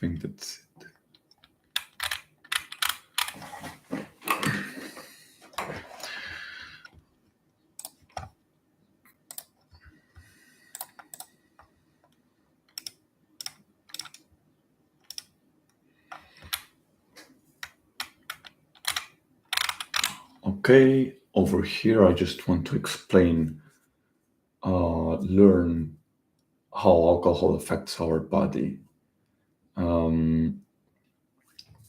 think that's it. Okay, over here I just want to explain, learn how alcohol affects our body.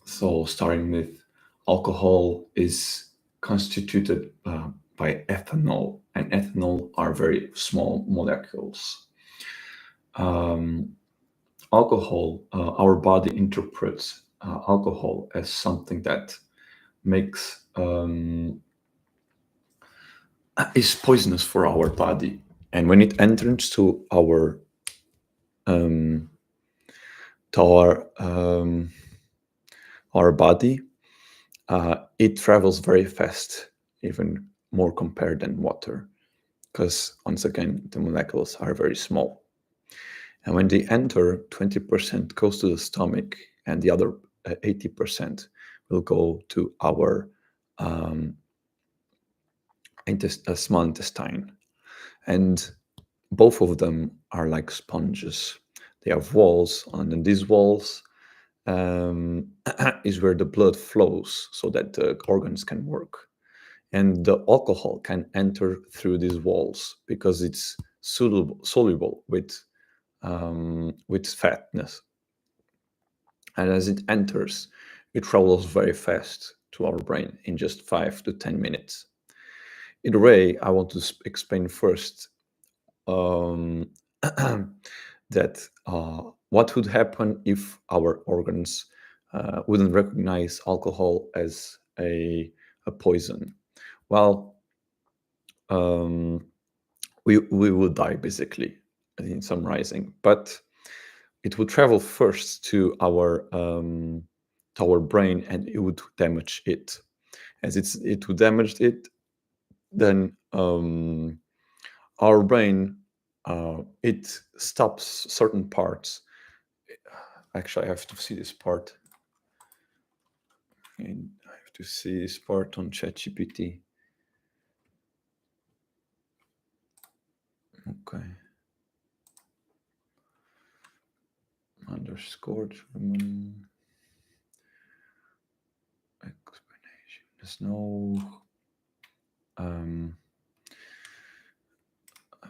So starting with, alcohol is constituted by ethanol, and ethanol are very small molecules. Alcohol, our body interprets alcohol as something that makes is poisonous for our body, and when it enters to our our body, it travels very fast, even more compared than water, because once again the molecules are very small. And when they enter, 20% goes to the stomach, and the other 80% will go to our small intestine. And both of them are like sponges. They have walls, and in these walls is where the blood flows so that the organs can work. And the alcohol can enter through these walls because it's soluble with fatness. And as it enters, it travels very fast to our brain in just 5 to 10 minutes. In a way, I want to explain first that what would happen if our organs wouldn't recognize alcohol as a poison. Well, we would die, basically, in summarizing. But it would travel first to our brain, and it would damage it. As it would damage it, then our brain, it stops certain parts. Actually, I have to see this part. And I have to see this part on ChatGPT. Okay. Underscore German explanation. There's no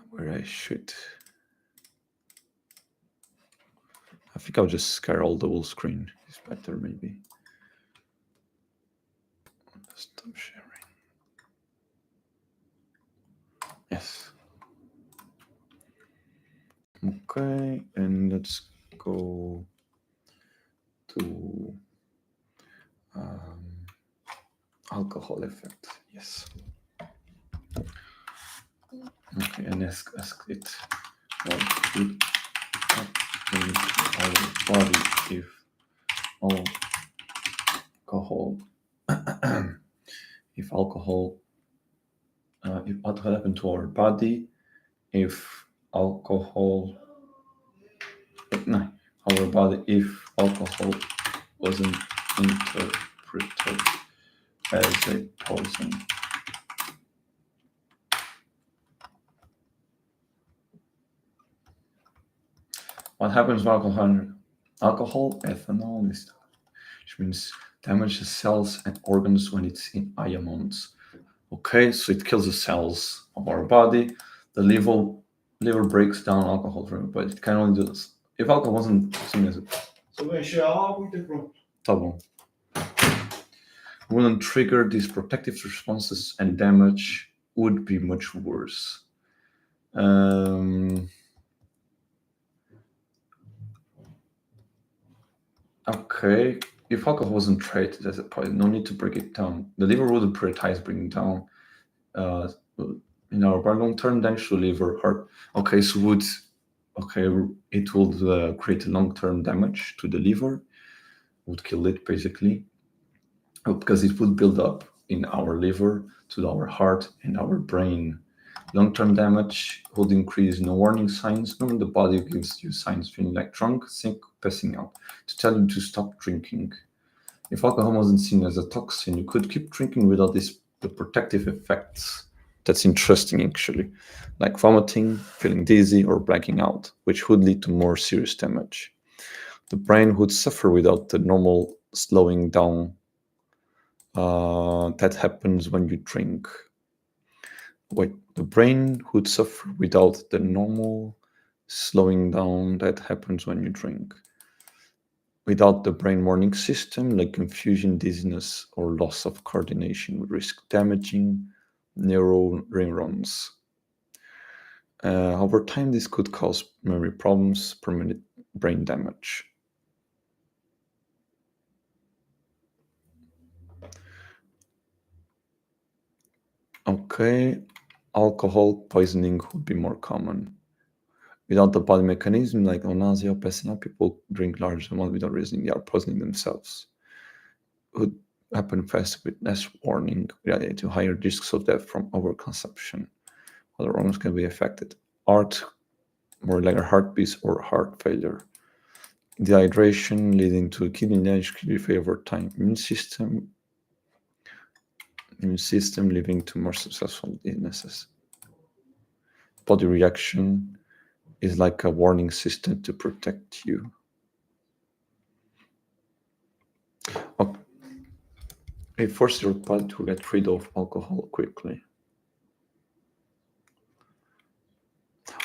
where I should. I think I'll just scroll the whole screen. It's better, maybe. Stop sharing. Yes. Okay, and let's go to alcohol effect. Yes. Okay, and ask it what would happen in our body if alcohol if what would happen to our body if alcohol wasn't interpreted as a poison. What happens with alcohol? Ethanol, which means damages cells and organs when it's in high amounts. Okay, so it kills the cells of our body. The liver breaks down alcohol for it, but it can only do this. If alcohol wasn't seen as tá bom. Wouldn't trigger these protective responses, and damage would be much worse. Okay, if alcohol wasn't treated as a poison, no need to break it down. The liver wouldn't prioritize bringing down in our long-term damage to liver, heart. Okay, so it would create long-term damage to the liver, would kill it basically, because it would build up in our liver to our heart and our brain. Long-term damage would increase no warning signs. Normally, the body gives you signs feeling like drunk, sick, passing out to tell you to stop drinking. If alcohol wasn't seen as a toxin, you could keep drinking without the protective effects. That's interesting, actually, like vomiting, feeling dizzy, or blacking out, which would lead to more serious damage. The brain would suffer without the normal slowing down that happens when you drink. Wait, the brain would suffer without the normal slowing down that happens when you drink. Without the brain warning system, like confusion, dizziness, or loss of coordination would risk damaging neural neurons. Over time, this could cause memory problems, permanent brain damage. Okay, alcohol poisoning would be more common. Without the body mechanism like nausea or passing out, people drink large amounts without reasoning. They are poisoning themselves. Would happen fast with less warning, related to higher risks of death from overconsumption. Other organs can be affected. Heart, more like a heartbeat or heart failure. Dehydration leading to kidney damage, kidney failure over time. Immune system leading to more successful illnesses. Body reaction is like a warning system to protect you. Okay. It forces your body to get rid of alcohol quickly.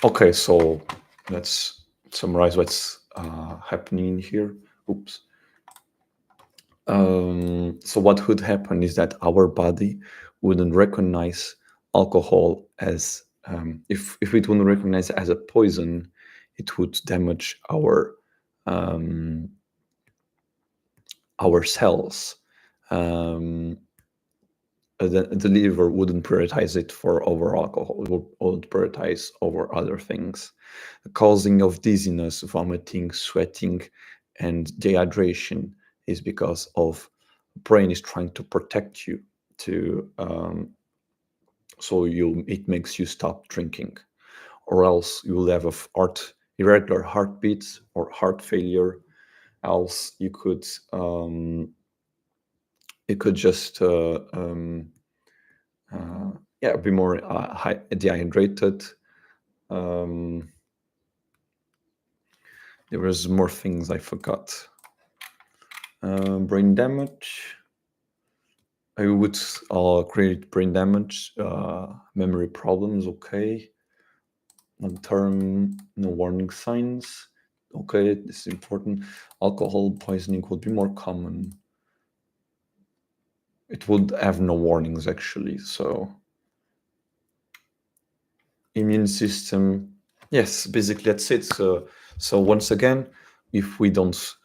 Okay, so let's summarize what's happening here. Oops. So what would happen is that our body wouldn't recognize alcohol as if it wouldn't recognize it as a poison, it would damage our cells. The liver wouldn't prioritize it for over alcohol. It would prioritize over other things. The causing of dizziness, vomiting, sweating, and dehydration is because of brain is trying to protect you to so it makes you stop drinking, or else you will have irregular heartbeats or heart failure. Else you could just be more dehydrated. There was more things I forgot. Brain damage. I would create brain damage, memory problems. Okay. Long-term, no warning signs. Okay, this is important. Alcohol poisoning would be more common. It would have no warnings actually. So immune system, yes, basically that's it. So once again, if we don't,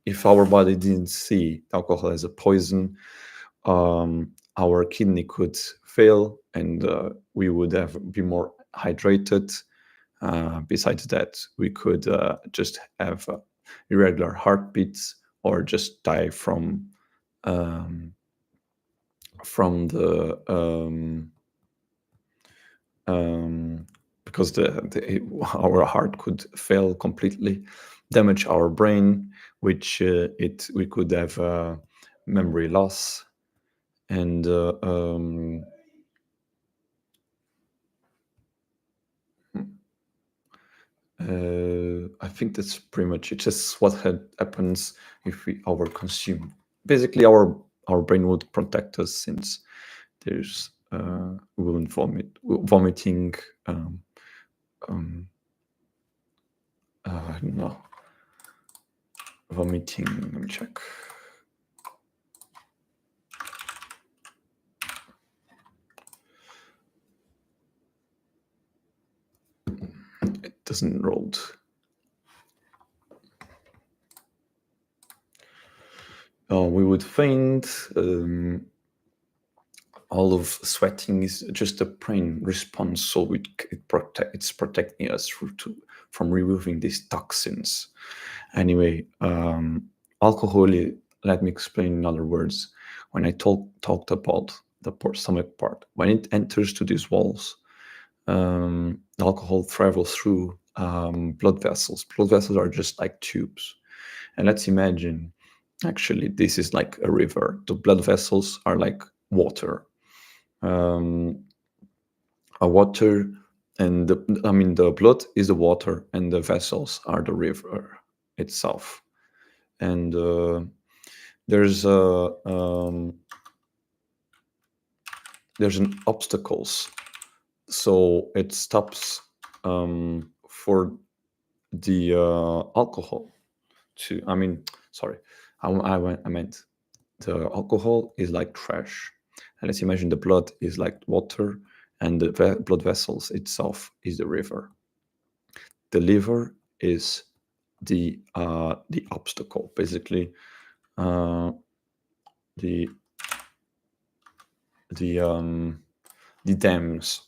if our body didn't see alcohol as a poison, our kidney could fail, and we would be more hydrated. Besides that, we could just have irregular heartbeats or just die from the because our heart could fail completely, damage our brain, which we could have memory loss, and I think that's pretty much it. Just what happens if we overconsume. Basically, our brain would protect us since there's we wouldn't vomiting. I don't know. Vomiting. Let me check. It doesn't load. We would faint. All of sweating is just a brain response, so it's protecting us from removing these toxins. Anyway, alcohol. Let me explain in other words. When I talked about the stomach part, when it enters to these walls, alcohol travels through blood vessels. Blood vessels are just like tubes. And let's imagine, actually, this is like a river. The blood vessels are like water. A water, and the blood is the water, and the vessels are the river itself. And there's a there's an obstacles, so it stops for the alcohol to. Sorry, I meant the alcohol is like trash, and let's imagine the blood is like water, and the blood vessels itself is the river. The liver is the obstacle, basically. The the the dams,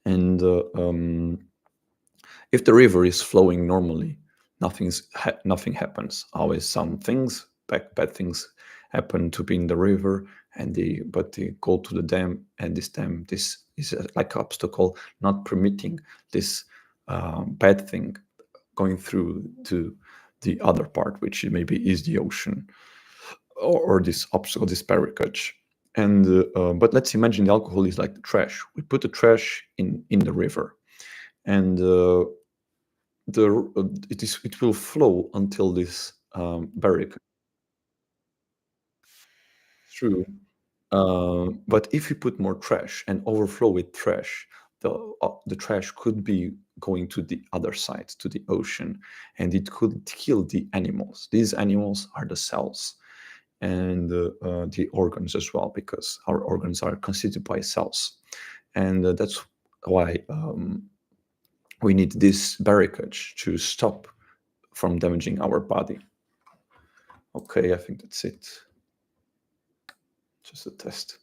and if the river is flowing normally, nothing happens. Always some things, bad things happen to be in the river, and they go to the dam, and this is like obstacle, not permitting this bad thing going through to the other part, which maybe is the ocean, or this obstacle, this barricade. And but let's imagine the alcohol is like the trash. We put the trash in the river, and it will flow until this barricade through. But if you put more trash and overflow with trash, the trash could be going to the other side, to the ocean, and it could kill the animals. These animals are the cells, and the organs as well, because our organs are constituted by cells, and that's why we need this barricade to stop from damaging our body. Okay, I think that's it. Just a test.